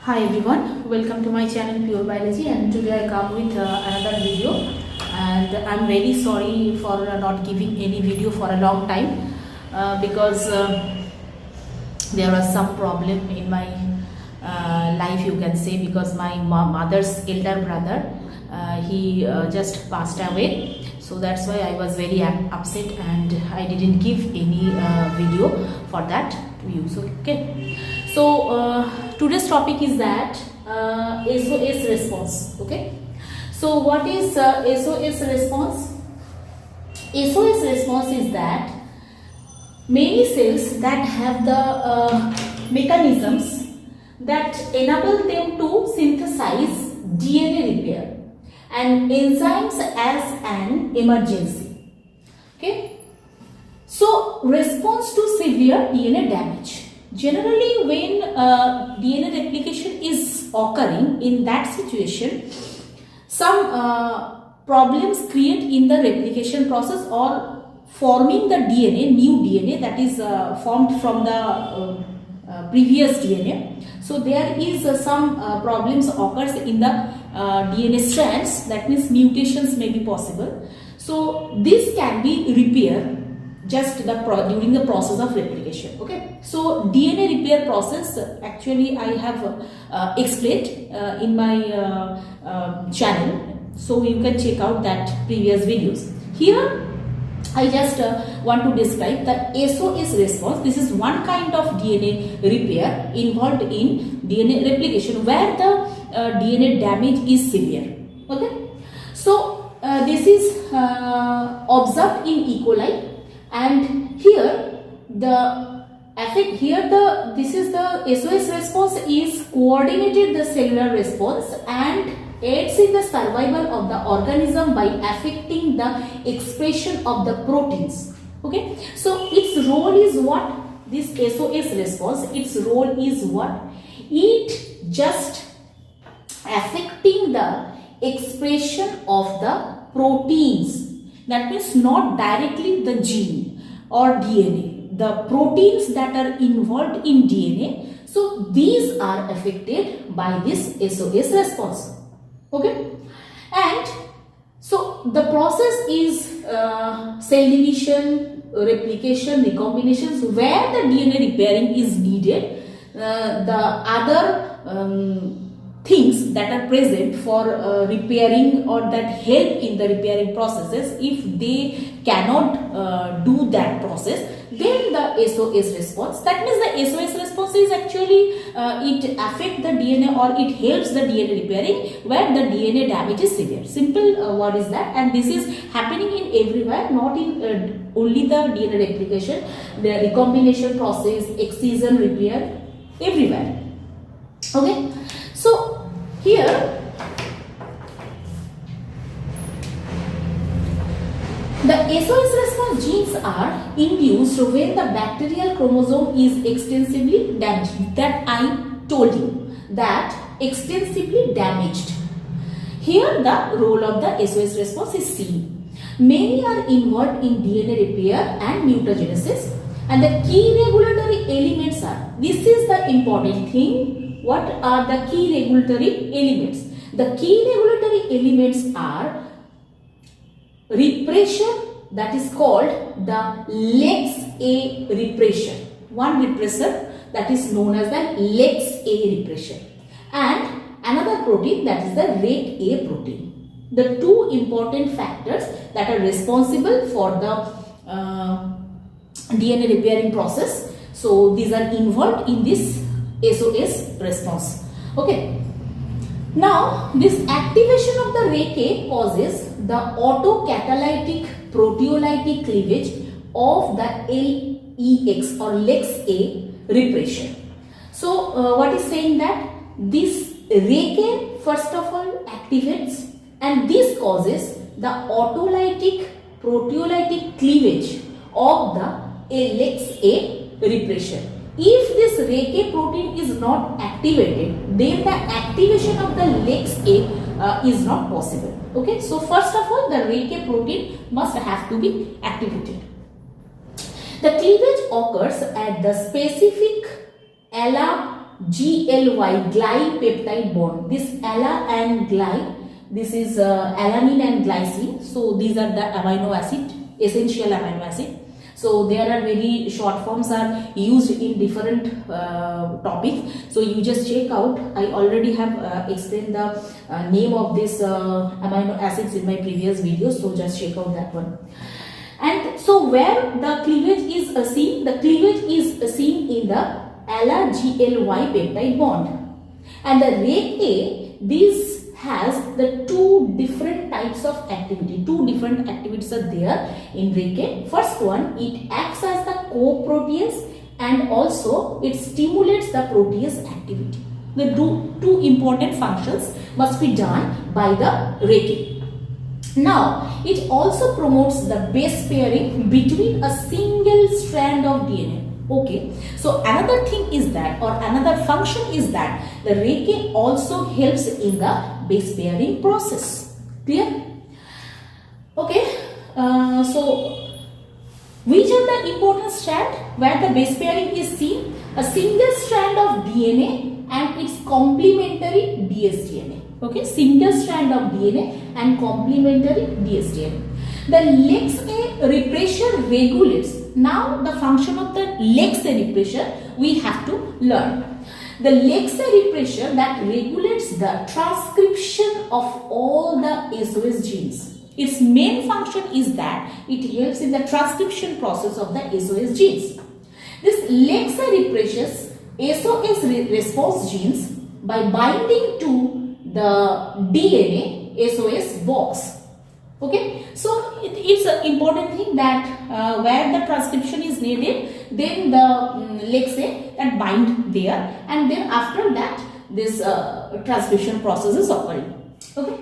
Hi everyone, welcome to my channel Pure Biology, and today I come with another video, and I'm very sorry for not giving any video for a long time because there was some problem in my life, you can say, because my mother's elder brother he just passed away. So that's why I was very upset and I didn't give any video for that to you. So okay, so today's topic is that SOS response. Okay, so what is SOS response? SOS response is that many cells that have the mechanisms that enable them to synthesize DNA repair and enzymes as an emergency. Okay, so response to severe DNA damage. Generally, when DNA replication is occurring, in that situation, some problems create in the replication process or forming the DNA, new DNA that is formed from the previous DNA. So there is some problems occurs in the DNA strands, that means mutations may be possible. So this can be repaired just during the process of replication. Okay, so DNA repair process actually I have explained in my channel, so you can check out that previous videos. Here I just want to describe the SOS response. This is one kind of DNA repair involved in DNA replication where the DNA damage is severe. Okay, so this is observed in E. coli, and here the effect this is the SOS response is coordinated the cellular response and aids in the survival of the organism by affecting the expression of the proteins. Okay, so its role is what? This SOS response, its role is what? It just affecting the expression of the proteins. That means not directly the gene or DNA, the proteins that are involved in DNA. So these are affected by this SOS response. Okay, and so the process is cell division, replication, recombinations where the DNA repairing is needed. The other things that are present for repairing or that help in the repairing processes, if they cannot do that process, then the SOS response, that means the SOS response is actually it affects the DNA or it helps the DNA repairing where the DNA damage is severe. Simple word is that, and this is happening in everywhere, not in only the DNA replication, the recombination process, excision repair, everywhere. Okay, so here the SOS response genes are induced when the bacterial chromosome is extensively damaged. That I told you, that extensively damaged. Here the role of the SOS response is seen. Many are involved in DNA repair and mutagenesis, and the key regulatory elements are, this is the important thing, what are the key regulatory elements? The key regulatory elements are repression, that is called the LEX-A repression. One repressor that is known as the LEX-A repression, and another protein that is the REC-A protein. The two important factors that are responsible for the DNA repairing process. So these are involved in this SOS response. Okay. Now this activation of the REC-A causes the autocatalytic proteolytic cleavage of the LEX or LEX-A repression. So what is saying that this REC-A first of all activates, and this causes the autolytic proteolytic cleavage of the LEX-A repression. If this REC-A protein is not activated, then the activation of the LEX-A is not possible. Okay, so first of all, the REC-A protein must have to be activated. The cleavage occurs at the specific GLY, glypeptide bond. This ALA and gly, this is alanine and glycine. So these are the amino acid, essential amino acid. So there are very short forms are used in different topics. So you just check out. I already have explained the name of this amino acids in my previous videos. So just check out that one. And so where the cleavage is seen, the cleavage is seen in the ALA-GLY peptide bond. And the rate A, this has the two different types of activity. Two different activities are there in rate A. First one, it acts as the co-protease and also it stimulates the protease activity. The two important functions must be done by the rate A. Now, it also promotes the base pairing between a single strand of DNA. Okay, so another thing is that, or another function is that the rate A also helps in the base pairing process. Clear? Okay, so which are the important strand where the base pairing is seen? A single strand of DNA and its complementary dsDNA. Okay, single strand of DNA and complementary dsDNA. The Lex A repression regulates. Now the function of the Lex A repression we have to learn. The Lex A repression that regulates the transcription of all the SOS genes. Its main function is that it helps in the transcription process of the SOS genes. This Lex A represses SOS response genes by binding to the DNA SOS box. Okay, so it's an important thing that where the transcription is needed, then the Lex A that bind there, and then after that this transcription process is occurring. Okay,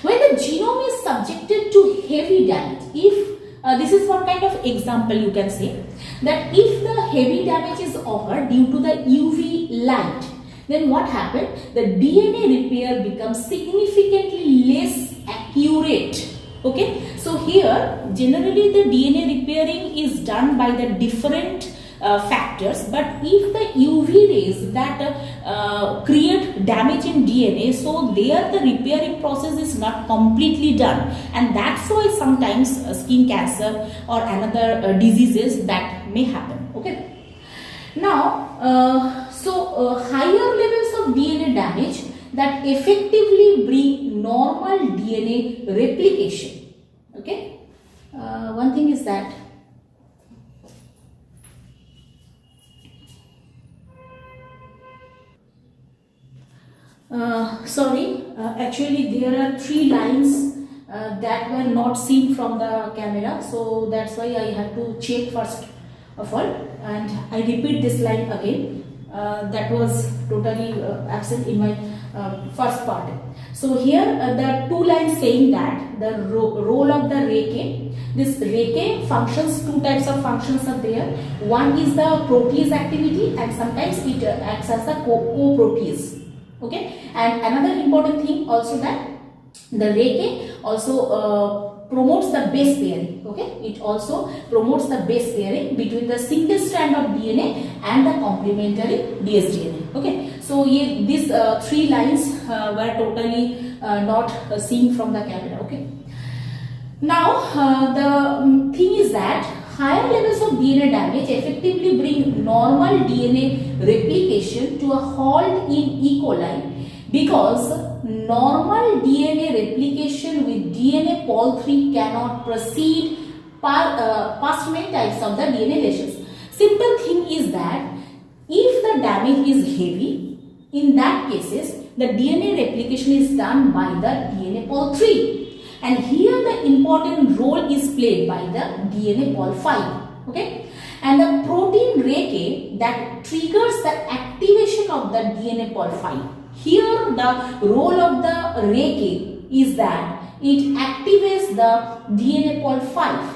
when the genome is subjected to heavy damage, if this is one kind of example you can say that if the heavy damage is occurred due to the UV light, then what happened? The DNA repair becomes significantly less accurate. Okay, so here generally the DNA repairing is done by the different factors, but if the UV rays that create damage in DNA, so there the repairing process is not completely done, and that's why sometimes skin cancer or another diseases that may happen. Okay, now higher levels of DNA damage that effectively bring normal DNA replication. Okay, one thing is that actually there are three lines that were not seen from the camera, so that's why I have to check first of all, and I repeat this line again. That was totally absent in my first part. So here the two lines saying that the role of the RECA. This RECA functions, two types of functions are there. One is the protease activity and sometimes it acts as the co-protease. Okay, and another important thing also that the RECA also promotes the base pairing. Okay, it also promotes the base pairing between the single strand of DNA and the complementary dsDNA. Okay, so these three lines were totally not seen from the camera. Okay, now the thing is that higher levels of DNA damage effectively bring normal DNA replication to a halt in E. coli because normal DNA replication with DNA pol 3 cannot proceed past many types of the DNA lesions. Simple thing is that if the damage is heavy, in that cases the DNA replication is done by the DNA pol 3, and here the important role is played by the DNA pol 5. Okay, and the protein RECA that triggers the activation of the DNA pol 5. Here the role of the RECA is that it activates the DNA pol 5,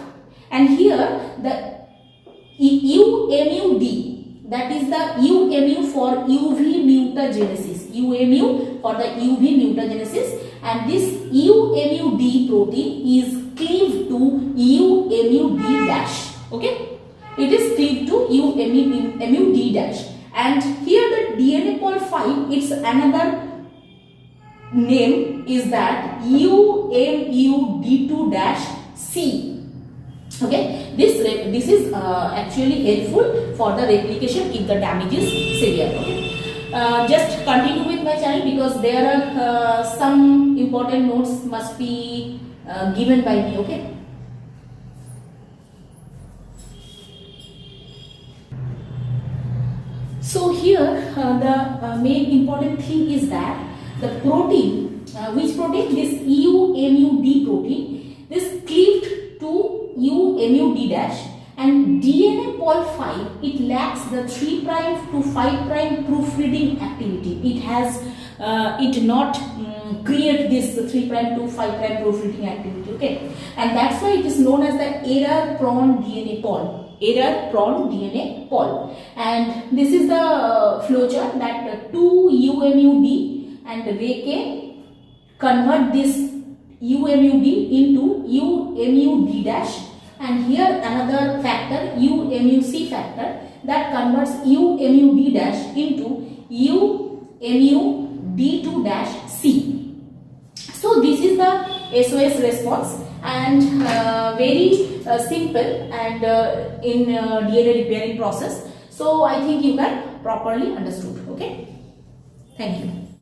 and here the UMUD, that is the UMU for UV mutagenesis, UMU for the UV mutagenesis, and this UMUD protein is cleaved to UMUD dash. Okay, it is cleaved to UMUD dash, And here the DNA pol 5, its another name is that UMUD2-C. Okay, this is actually helpful for the replication if the damage is severe. Okay, just continue with my channel because there are some important notes must be given by me. Okay. So here the main important thing is that the protein, which protein? This EUMUD protein, this cleaved to UMUD dash, and DNA pol 5, it lacks the 3' to 5' proofreading activity. It has it not create this 3' to 5' proofreading activity. Okay, and that's why it is known as the error prone DNA pol. Error prone DNA pol. And this is the flowchart that 2 UMUD and Reke convert this UMUD into UMUD dash, and here another factor UMUC factor that converts UMUD dash into UMUD2 dash C. So this is the SOS response, and very simple and in DNA repairing process. So I think you can properly understood. Okay, thank you.